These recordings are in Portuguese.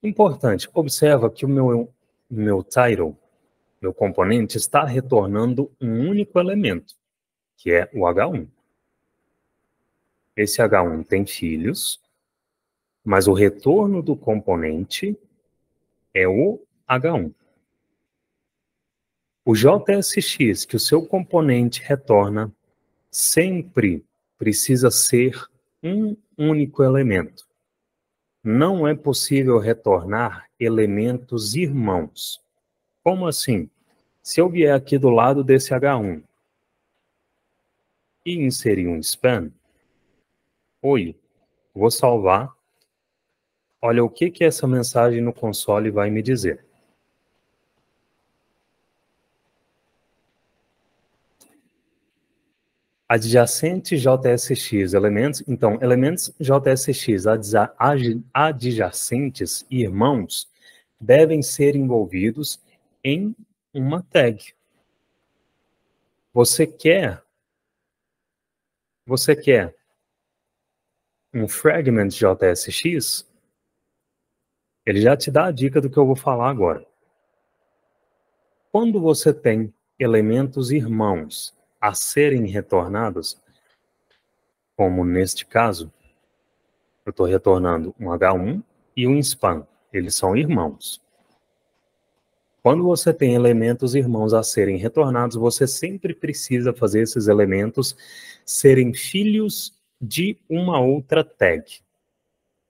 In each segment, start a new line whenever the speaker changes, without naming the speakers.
Importante, observa que o meu title, meu componente, está retornando um único elemento, que é o H1. Esse H1 tem filhos, mas o retorno do componente é o H1. O JSX que o seu componente retorna sempre precisa ser um único elemento. Não é possível retornar elementos irmãos. Como assim? Se eu vier aqui do lado desse H1 e inserir um span, oi, vou salvar. Olha o que essa mensagem no console vai me dizer. Adjacente JSX, elementos. Então, elementos JSX adjacentes, irmãos, devem ser envolvidos em uma tag. Você quer um fragment JSX? Ele já te dá a dica do que eu vou falar agora. Quando você tem elementos irmãos a serem retornados, como neste caso, eu estou retornando um H1 e um span. Eles são irmãos. Quando você tem elementos irmãos a serem retornados, você sempre precisa fazer esses elementos serem filhos de uma outra tag.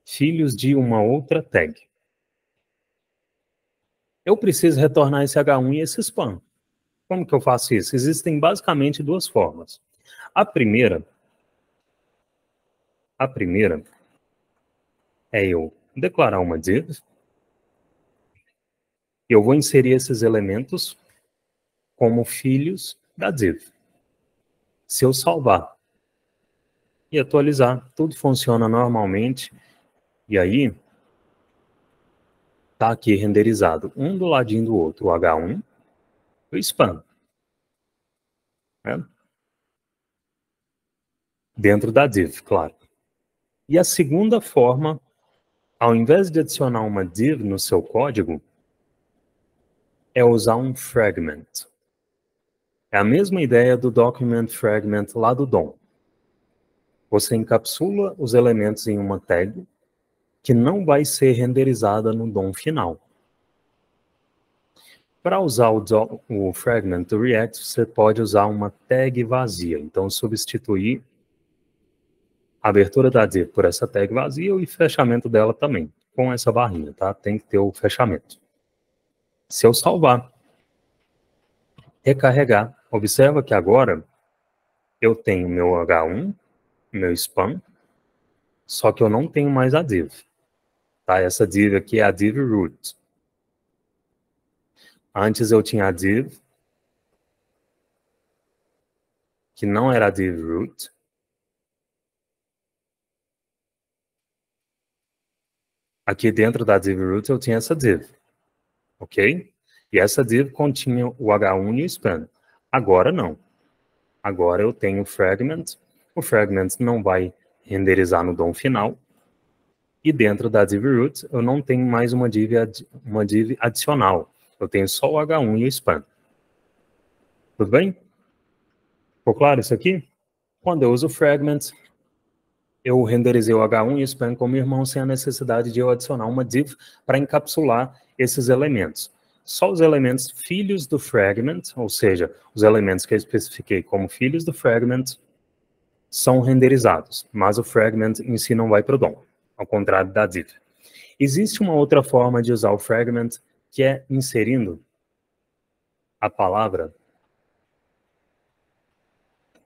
Filhos de uma outra tag. Eu preciso retornar esse H1 e esse span. Como que eu faço isso? Existem basicamente duas formas. A primeira é eu declarar uma div. Eu vou inserir esses elementos como filhos da div. Se eu salvar e atualizar, tudo funciona normalmente. E aí, tá aqui renderizado, um do ladinho do outro, o H1 e o span. Né? Dentro da div, claro. E a segunda forma, ao invés de adicionar uma div no seu código, é usar um fragment. É a mesma ideia do document fragment lá do DOM. Você encapsula os elementos em uma tag que não vai ser renderizada no DOM final. Para usar o fragment do React, você pode usar uma tag vazia. Então, substituir a abertura da div por essa tag vazia e o fechamento dela também, com essa barrinha, tá? Tem que ter o fechamento. Se eu salvar, recarregar, observa que agora eu tenho meu H1, meu span, só que eu não tenho mais a div. Tá? Essa div aqui é a div root. Antes eu tinha a div, que não era a div root. Aqui dentro da div root eu tinha essa div. Ok? E essa div continha o H1 e o span. Agora não. Agora eu tenho o fragment. O fragment não vai renderizar no DOM final. E dentro da div root eu não tenho mais uma div adicional. Eu tenho só o H1 e o span. Tudo bem? Ficou claro isso aqui? Quando eu uso o fragment, eu renderizei o H1 e o span como irmão sem a necessidade de eu adicionar uma div para encapsular esses elementos. Só os elementos filhos do fragment, ou seja, os elementos que eu especifiquei como filhos do fragment, são renderizados, mas o fragment em si não vai para o DOM, ao contrário da div. Existe uma outra forma de usar o fragment, que é inserindo a palavra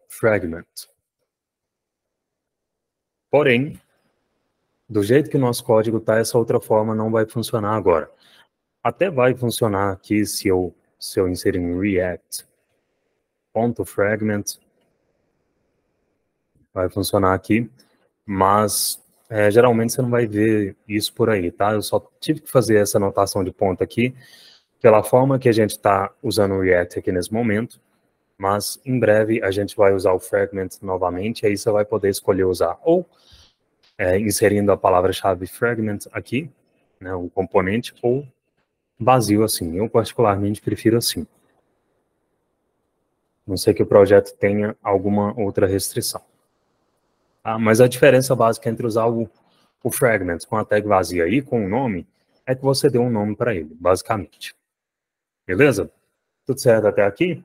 fragment. Porém, do jeito que o nosso código está, essa outra forma não vai funcionar agora. Até vai funcionar aqui se eu inserir um react.fragment. Vai funcionar aqui, mas geralmente você não vai ver isso por aí, tá? Eu só tive que fazer essa anotação de ponto aqui, pela forma que a gente está usando o React aqui nesse momento, mas em breve a gente vai usar o fragment novamente, e aí você vai poder escolher usar ou inserindo a palavra-chave fragment aqui, né, o componente, ou vazio assim. Eu particularmente prefiro assim. Não sei que o projeto tenha alguma outra restrição. Mas a diferença básica entre usar o fragment com a tag vazia e com o nome é que você deu um nome para ele, basicamente. Beleza? Tudo certo até aqui?